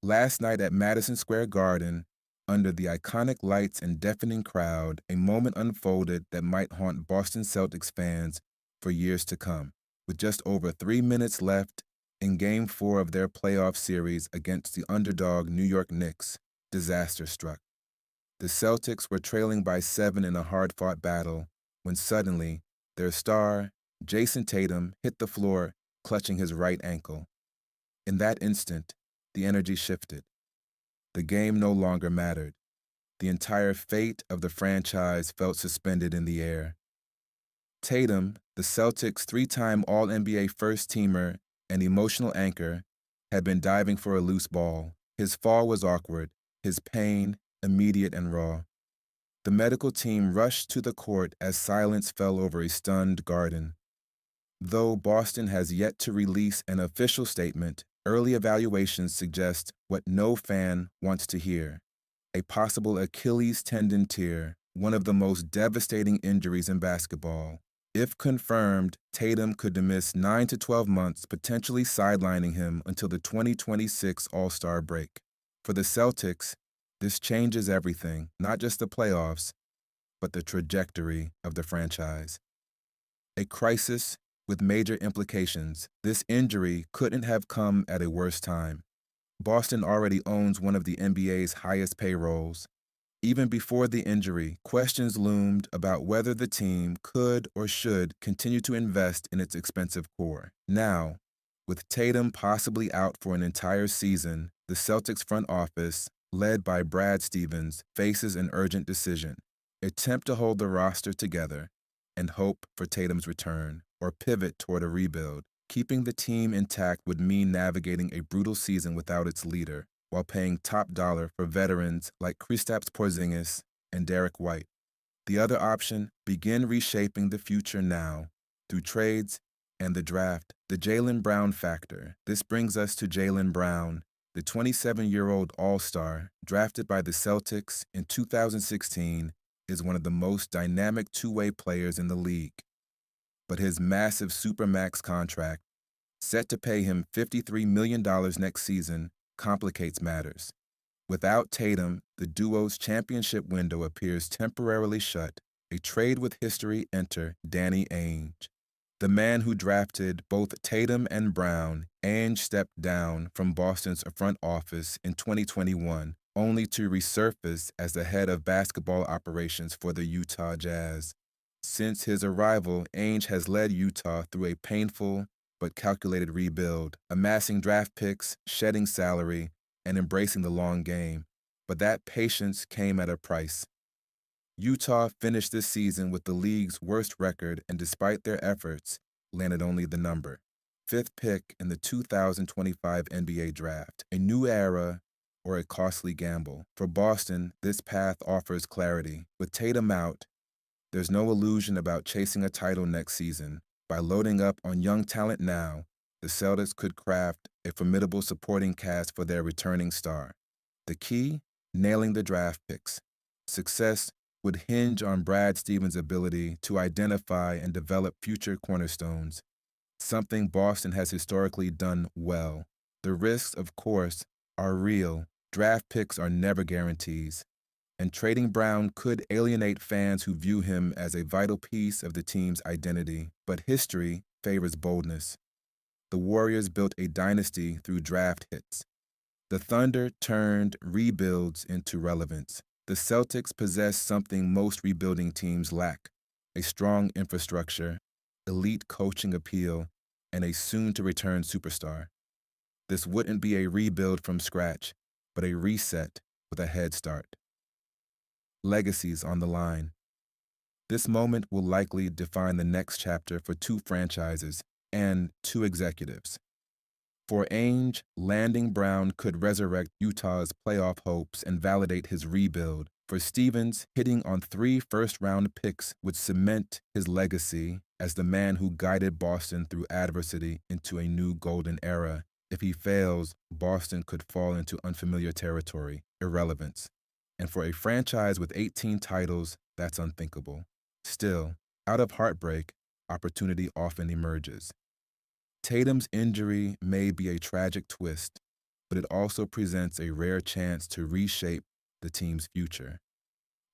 Last night at Madison Square Garden, under the iconic lights and deafening crowd, a moment unfolded that might haunt Boston Celtics fans for years to come. With just over 3 minutes left in Game 4 of their playoff series against the underdog New York Knicks, disaster struck. The Celtics were trailing by 7 in a hard-fought battle when suddenly their star, Jason Tatum, hit the floor, clutching his right ankle. In that instant, the energy shifted. The game no longer mattered. The entire fate of the franchise felt suspended in the air. Tatum, the Celtics' three-time All-NBA first-teamer and emotional anchor, had been diving for a loose ball. His fall was awkward, his pain immediate and raw. The medical team rushed to the court as silence fell over a stunned Garden. Though Boston has yet to release an official statement, early evaluations suggest what no fan wants to hear: a possible Achilles tendon tear, one of the most devastating injuries in basketball. If confirmed, Tatum could miss 9 to 12 months, potentially sidelining him until the 2026 All-Star break. For the Celtics, this changes everything, not just the playoffs, but the trajectory of the franchise. A crisis with major implications. This injury couldn't have come at a worse time. Boston already owns one of the NBA's highest payrolls. Even before the injury, questions loomed about whether the team could or should continue to invest in its expensive core. Now, with Tatum possibly out for an entire season, the Celtics front office, led by Brad Stevens, faces an urgent decision: attempt to hold the roster together and hope for Tatum's return, or pivot toward a rebuild. Keeping the team intact would mean navigating a brutal season without its leader, while paying top dollar for veterans like Kristaps Porzingis and Derek White. The other option: begin reshaping the future now, through trades and the draft. The Jaylen Brown factor. This brings us to Jaylen Brown, the 27-year-old All-Star, drafted by the Celtics in 2016, is one of the most dynamic two-way players in the league. But his massive Supermax contract, set to pay him $53 million next season, complicates matters. Without Tatum, the duo's championship window appears temporarily shut. A trade with history enter Danny Ainge. The man who drafted both Tatum and Brown, Ainge stepped down from Boston's front office in 2021, only to resurface as the head of basketball operations for the Utah Jazz. Since his arrival, Ainge has led Utah through a painful but calculated rebuild, amassing draft picks, shedding salary, and embracing the long game. But that patience came at a price. Utah finished this season with the league's worst record, and despite their efforts, landed only the number 5th pick in the 2025 NBA draft. A new era or a costly gamble. For Boston, this path offers clarity. With Tatum out, there's no illusion about chasing a title next season. By loading up on young talent now, the Celtics could craft a formidable supporting cast for their returning star. The key? Nailing the draft picks. Success would hinge on Brad Stevens' ability to identify and develop future cornerstones, something Boston has historically done well. The risks, of course, are real. Draft picks are never guarantees, and trading Brown could alienate fans who view him as a vital piece of the team's identity. But history favors boldness. The Warriors built a dynasty through draft hits. The Thunder turned rebuilds into relevance. The Celtics possess something most rebuilding teams lack: a strong infrastructure, elite coaching appeal, and a soon-to-return superstar. This wouldn't be a rebuild from scratch, but a reset with a head start. Legacies on the line. This moment will likely define the next chapter for two franchises and two executives. For Ainge, landing Brown could resurrect Utah's playoff hopes and validate his rebuild. For Stevens, hitting on 3 first-round picks would cement his legacy as the man who guided Boston through adversity into a new golden era. If he fails, Boston could fall into unfamiliar territory, irrelevance. And for a franchise with 18 titles, that's unthinkable. Still, out of heartbreak, opportunity often emerges. Tatum's injury may be a tragic twist, but it also presents a rare chance to reshape the team's future.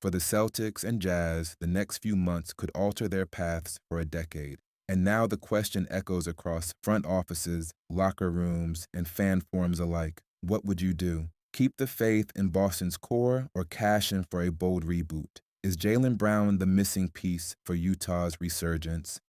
For the Celtics and Jazz, the next few months could alter their paths for a decade. And now the question echoes across front offices, locker rooms, and fan forums alike. What would you do? Keep the faith in Boston's core or cash in for a bold reboot? Is Jaylen Brown the missing piece for Utah's resurgence?